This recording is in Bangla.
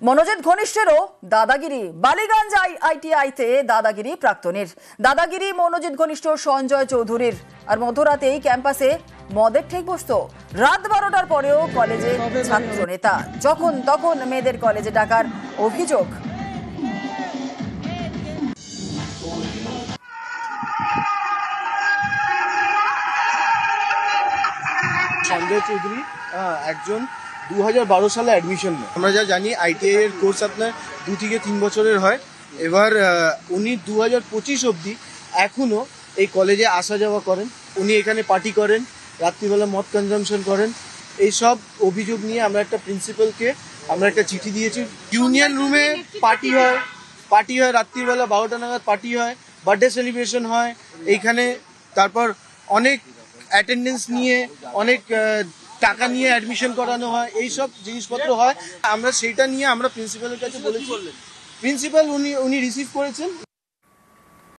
মনোজিৎ ঘনিষ্ঠেরও দাদাগিরি। বালিগঞ্জ আইটিআইতে দাদাগিরি প্রাক্তনীর। দাদাগিরি মনোজিৎ ঘনিষ্ঠ সঞ্জয় চৌধুরীর। আর মধ্যরাতেই ক্যাম্পাসে মদের ঠেক বসত। রাত 12টার পরেও কলেজে ছাত্র নেতা, যখন তখন মেয়েদের কলেজে ডাকার অভিযোগ। সঞ্জয় চৌধুরী একজন 2012 সালে অ্যাডমিশন নেয়। আমরা যা জানি আইটিআই এর কোর্স আপনার 2 থেকে 3 বছরের হয়। এবার উনি 2025 অবধি এখনও এই কলেজে আসা যাওয়া করেন। উনি এখানে পার্টি করেন, রাত্রিবেলা মদ কনজামশন করেন। এই সব অভিযোগ নিয়ে আমরা একটা প্রিন্সিপালকে একটা চিঠি দিয়েছি। ইউনিয়ন রুমে পার্টি হয় রাত্রিবেলা 12টা নাগাদ পার্টি হয়, বার্থডে সেলিব্রেশন হয় এইখানে। তারপর অনেক অ্যাটেন্ডেন্স নিয়ে অনেক টাকা নিয়ে অ্যাডমিশন করানো হয়, এই সব জিনিসপত্র হয়। আমরা সেইটা নিয়ে আমরা প্রিন্সিপালের কাছে বলেছি। প্রিন্সিপাল উনি রিসিভ করেছেন।